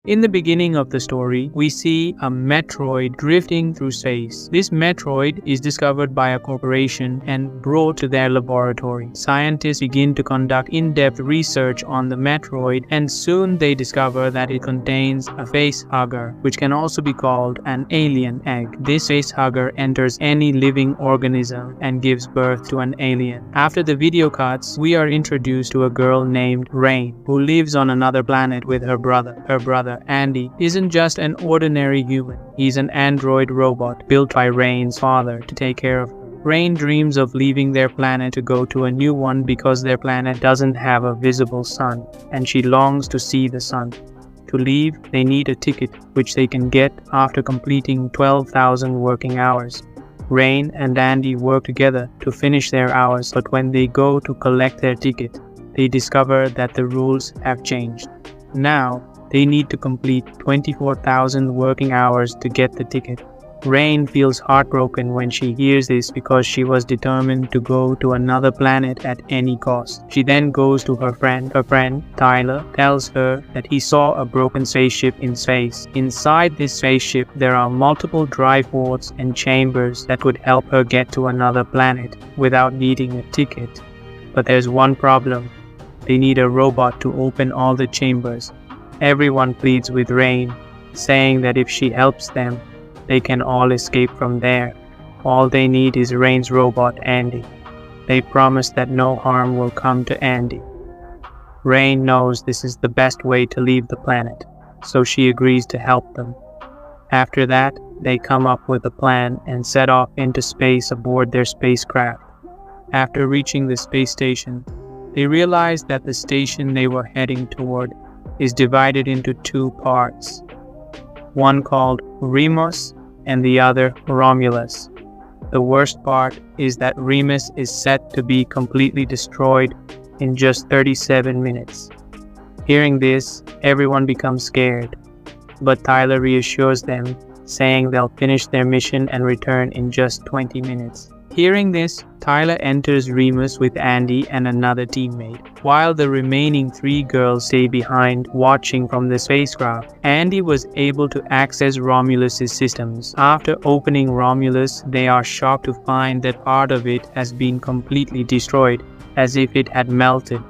In the beginning of the story, we see a Metroid drifting through space. This Metroid is discovered by a corporation and brought to their laboratory. Scientists begin to conduct in-depth research on the Metroid, and soon they discover that it contains a facehugger, which can also be called an alien egg. This facehugger enters any living organism and gives birth to an alien. After the video cuts, we are introduced to a girl named Rain, who lives on another planet with her brother. Her brother, Andy, isn't just an ordinary human. He's an android robot built by Rain's father to take care of her. Rain dreams of leaving their planet to go to a new one because their planet doesn't have a visible sun, and she longs to see the sun. To leave, they need a ticket, which they can get after completing 12,000 working hours. Rain and Andy work together to finish their hours, but when they go to collect their ticket, they discover that the rules have changed. Now, they need to complete 24,000 working hours to get the ticket. Rain feels heartbroken when she hears this because she was determined to go to another planet at any cost. She then goes to her friend. Her friend, Tyler, tells her that he saw a broken spaceship in space. Inside this spaceship, there are multiple drive ports and chambers that would help her get to another planet without needing a ticket. But there's one problem. They need a robot to open all the chambers. Everyone pleads with Rain, saying that if she helps them, they can all escape from there. All they need is Rain's robot, Andy. They promise that no harm will come to Andy. Rain knows this is the best way to leave the planet, so she agrees to help them. After that, they come up with a plan and set off into space aboard their spacecraft. After reaching the space station, they realize that the station they were heading toward is divided into two parts, one called Remus and the other Romulus. The worst part is that Remus is set to be completely destroyed in just 37 minutes. Hearing this, everyone becomes scared, but Tyler reassures them, saying they'll finish their mission and return in just 20 minutes. Hearing this, Tyler enters Remus with Andy and another teammate, while the remaining 3 girls stay behind watching from the spacecraft. Andy was able to access Romulus' systems. After opening Romulus, they are shocked to find that part of it has been completely destroyed, as if it had melted.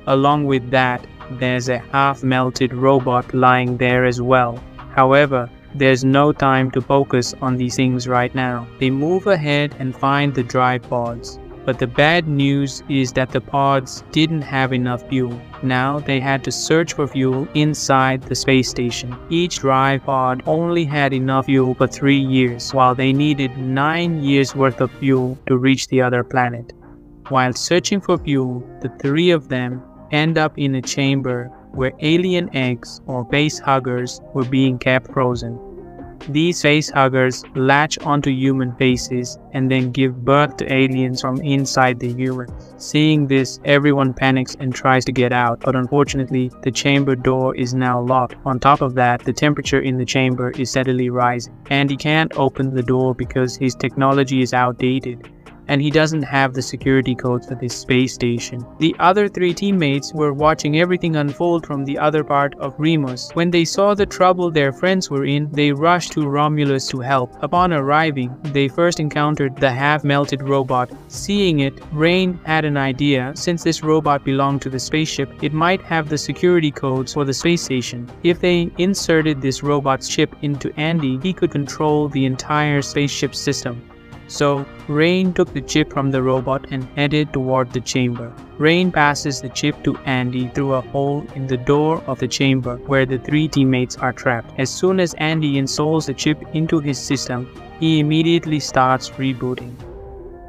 Along with that, there's a half-melted robot lying there as well. However, there's no time to focus on these things right now. They move ahead and find the drive pods. But the bad news is that the pods didn't have enough fuel. Now they had to search for fuel inside the space station. Each drive pod only had enough fuel for 3 years, while they needed 9 years worth of fuel to reach the other planet. While searching for fuel, the 3 of them end up in a chamber where alien eggs or facehuggers were being kept frozen. These facehuggers latch onto human faces and then give birth to aliens from inside the humans. Seeing this, everyone panics and tries to get out, but unfortunately, the chamber door is now locked. On top of that, the temperature in the chamber is steadily rising, and he can't open the door because his technology is outdated, and he doesn't have the security codes for this space station. The other 3 teammates were watching everything unfold from the other part of Remus. When they saw the trouble their friends were in, they rushed to Romulus to help. Upon arriving, they first encountered the half-melted robot. Seeing it, Rain had an idea. Since this robot belonged to the spaceship, it might have the security codes for the space station. If they inserted this robot's chip into Andy, he could control the entire spaceship system. So, Rain took the chip from the robot and headed toward the chamber. Rain passes the chip to Andy through a hole in the door of the chamber where the 3 teammates are trapped. As soon as Andy installs the chip into his system, he immediately starts rebooting.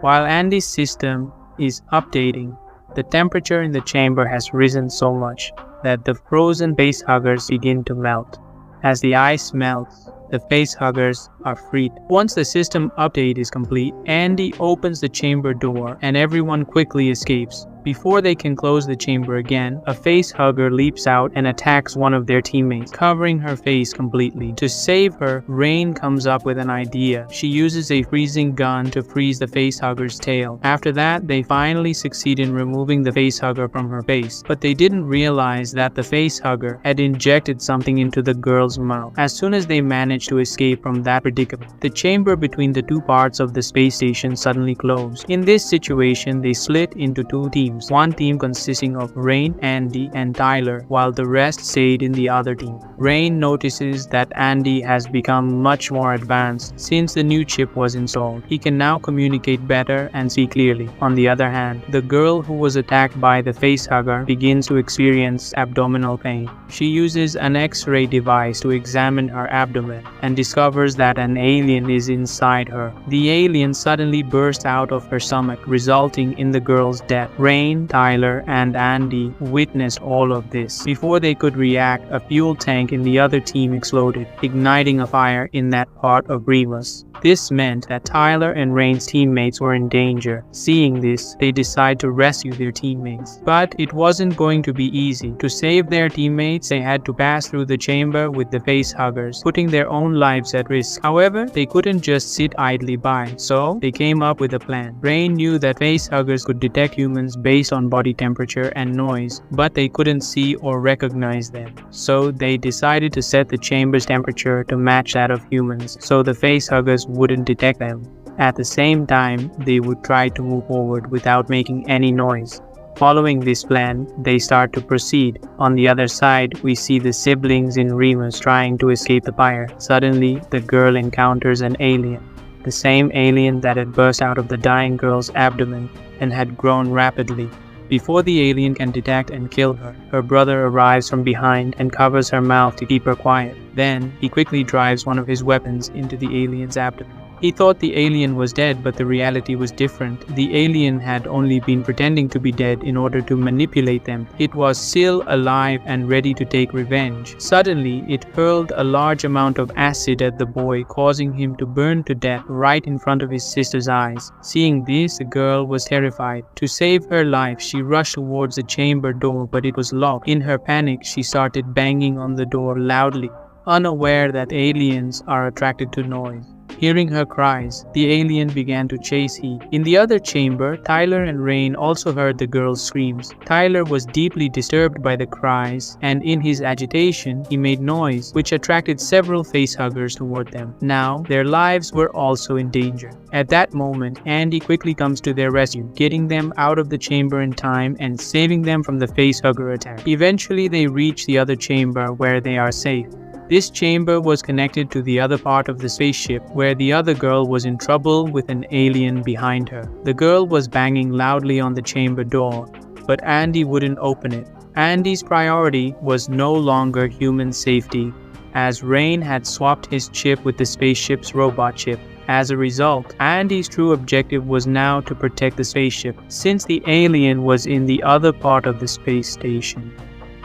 While Andy's system is updating, the temperature in the chamber has risen so much that the frozen facehuggers begin to melt. As the ice melts, the facehuggers are freed. Once the system update is complete, Andy opens the chamber door and everyone quickly escapes. Before they can close the chamber again, a face hugger leaps out and attacks one of their teammates, covering her face completely. To save her, Rain comes up with an idea. She uses a freezing gun to freeze the face hugger's tail. After that, they finally succeed in removing the face hugger from her face, but they didn't realize that the face hugger had injected something into the girl's mouth. As soon as they managed to escape from that predicament, the chamber between the two parts of the space station suddenly closed. In this situation, they split into two teams, one team consisting of Rain, Andy, and Tyler, while the rest stayed in the other team. Rain notices that Andy has become much more advanced since the new chip was installed. He can now communicate better and see clearly. On the other hand, the girl who was attacked by the face hugger begins to experience abdominal pain. She uses an X-ray device to examine her abdomen and discovers that an alien is inside her. The alien suddenly bursts out of her stomach, resulting in the girl's death. Rain, Tyler, and Andy witnessed all of this. Before they could react, a fuel tank in the other team exploded, igniting a fire in that part of Remus. This meant that Tyler and Rain's teammates were in danger. Seeing this, they decide to rescue their teammates. But it wasn't going to be easy. To save their teammates, they had to pass through the chamber with the face huggers, putting their own lives at risk. However, they couldn't just sit idly by, so they came up with a plan. Rain knew that face huggers could detect humans based on body temperature and noise, but they couldn't see or recognize them. So they decided to set the chamber's temperature to match that of humans, so the face huggers wouldn't detect them. At the same time, they would try to move forward without making any noise. Following this plan, they start to proceed. On the other side, we see the siblings in Remus trying to escape the fire. Suddenly, the girl encounters an alien. The same alien that had burst out of the dying girl's abdomen and had grown rapidly. Before the alien can detect and kill her, her brother arrives from behind and covers her mouth to keep her quiet. Then, he quickly drives one of his weapons into the alien's abdomen. He thought the alien was dead, but the reality was different. The alien had only been pretending to be dead in order to manipulate them. It was still alive and ready to take revenge. Suddenly, it hurled a large amount of acid at the boy, causing him to burn to death right in front of his sister's eyes. Seeing this, the girl was terrified. To save her life, she rushed towards the chamber door, but it was locked. In her panic, she started banging on the door loudly, unaware that aliens are attracted to noise. Hearing her cries, the alien began to chase He. In the other chamber, Tyler and Rain also heard the girl's screams. Tyler was deeply disturbed by the cries, and in his agitation, he made noise, which attracted several facehuggers toward them. Now, their lives were also in danger. At that moment, Andy quickly comes to their rescue, getting them out of the chamber in time and saving them from the facehugger attack. Eventually, they reach the other chamber where they are safe. This chamber was connected to the other part of the spaceship where the other girl was in trouble with an alien behind her. The girl was banging loudly on the chamber door, but Andy wouldn't open it. Andy's priority was no longer human safety, as Rain had swapped his chip with the spaceship's robot chip. As a result, Andy's true objective was now to protect the spaceship, since the alien was in the other part of the space station.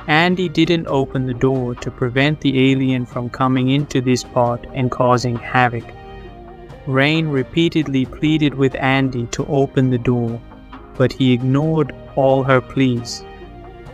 Andy didn't open the door to prevent the alien from coming into this pod and causing havoc. Rain repeatedly pleaded with Andy to open the door, but he ignored all her pleas.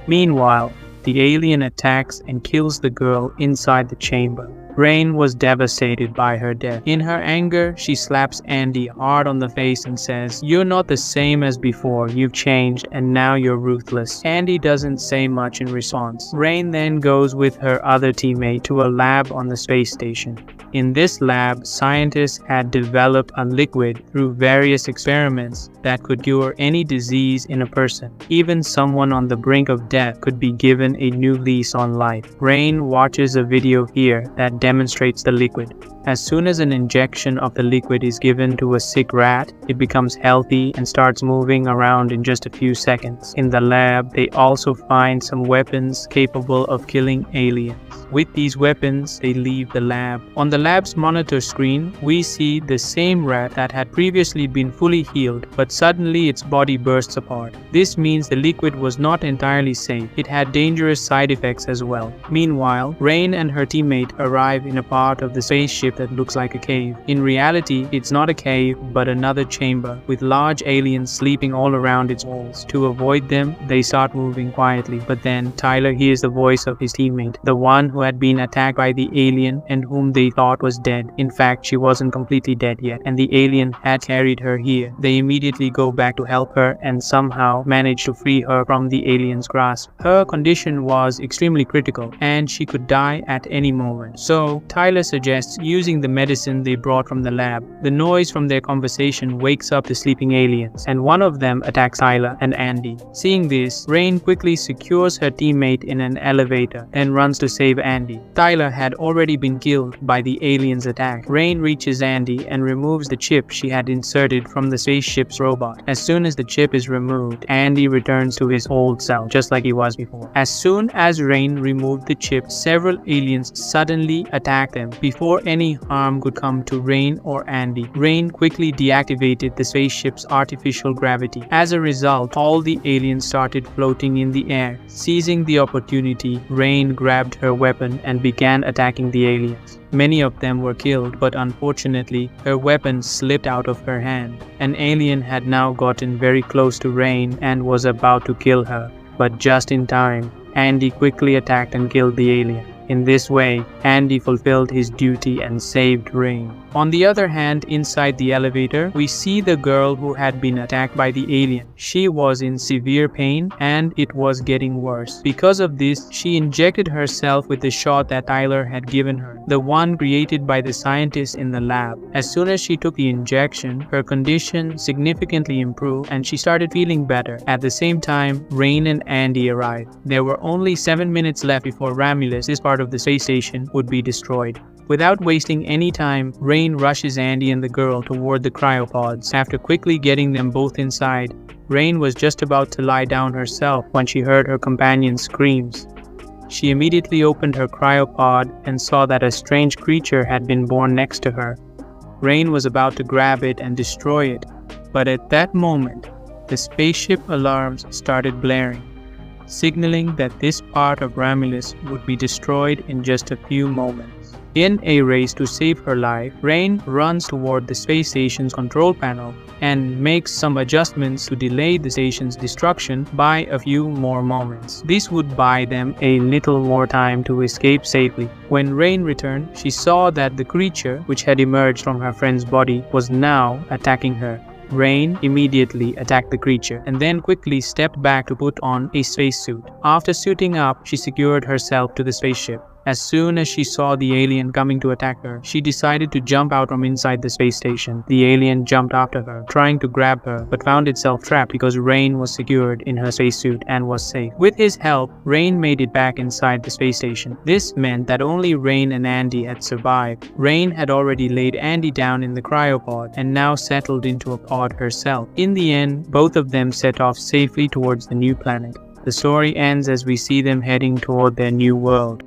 Meanwhile, the alien attacks and kills the girl inside the chamber. Rain was devastated by her death. In her anger, she slaps Andy hard on the face and says, "You're not the same as before, you've changed and now you're ruthless." Andy doesn't say much in response. Rain then goes with her other teammate to a lab on the space station. In this lab, scientists had developed a liquid through various experiments that could cure any disease in a person. Even someone on the brink of death could be given a new lease on life. Rain watches a video here that demonstrates the liquid. As soon as an injection of the liquid is given to a sick rat, it becomes healthy and starts moving around in just a few seconds. In the lab, they also find some weapons capable of killing aliens. With these weapons, they leave the lab. On the the lab's monitor screen, we see the same rat that had previously been fully healed, but suddenly its body bursts apart. This means the liquid was not entirely safe. It had dangerous side effects as well. Meanwhile, Rain and her teammate arrive in a part of the spaceship that looks like a cave. In reality, it's not a cave, but another chamber, with large aliens sleeping all around its walls. To avoid them, they start moving quietly, but then Tyler hears the voice of his teammate, the one who had been attacked by the alien and whom they thought was dead. In fact, she wasn't completely dead yet, and the alien had carried her here. They immediately go back to help her and somehow manage to free her from the alien's grasp. Her condition was extremely critical, and she could die at any moment. So, Tyler suggests using the medicine they brought from the lab. The noise from their conversation wakes up the sleeping aliens, and one of them attacks Tyler and Andy. Seeing this, Rain quickly secures her teammate in an elevator, then runs to save Andy. Tyler had already been killed by the alien's attack. Rain reaches Andy and removes the chip she had inserted from the spaceship's robot. As soon as the chip is removed, Andy returns to his old self, just like he was before. As soon as Rain removed the chip, several aliens suddenly attacked them. Before any harm could come to Rain or Andy, Rain quickly deactivated the spaceship's artificial gravity. As a result, all the aliens started floating in the air. Seizing the opportunity, Rain grabbed her weapon and began attacking the aliens. Many of them were killed, but unfortunately, her weapon slipped out of her hand. An alien had now gotten very close to Rain and was about to kill her, but just in time, Andy quickly attacked and killed the alien. In this way, Andy fulfilled his duty and saved Rain. On the other hand, inside the elevator, we see the girl who had been attacked by the alien. She was in severe pain and it was getting worse. Because of this, she injected herself with the shot that Tyler had given her, the one created by the scientists in the lab. As soon as she took the injection, her condition significantly improved and she started feeling better. At the same time, Rain and Andy arrived. There were only 7 minutes left before Romulus, this part of the space station, would be destroyed. Without wasting any time, Rain rushes Andy and the girl toward the cryopods. After quickly getting them both inside, Rain was just about to lie down herself when she heard her companion's screams. She immediately opened her cryopod and saw that a strange creature had been born next to her. Rain was about to grab it and destroy it, but at that moment, the spaceship alarms started blaring, signaling that this part of Romulus would be destroyed in just a few moments. In a race to save her life, Rain runs toward the space station's control panel and makes some adjustments to delay the station's destruction by a few more moments. This would buy them a little more time to escape safely. When Rain returned, she saw that the creature, which had emerged from her friend's body, was now attacking her. Rain immediately attacked the creature and then quickly stepped back to put on a spacesuit. After suiting up, she secured herself to the spaceship. As soon as she saw the alien coming to attack her, she decided to jump out from inside the space station. The alien jumped after her, trying to grab her, but found itself trapped because Rain was secured in her spacesuit and was safe. With his help, Rain made it back inside the space station. This meant that only Rain and Andy had survived. Rain had already laid Andy down in the cryopod and now settled into a pod herself. In the end, both of them set off safely towards the new planet. The story ends as we see them heading toward their new world.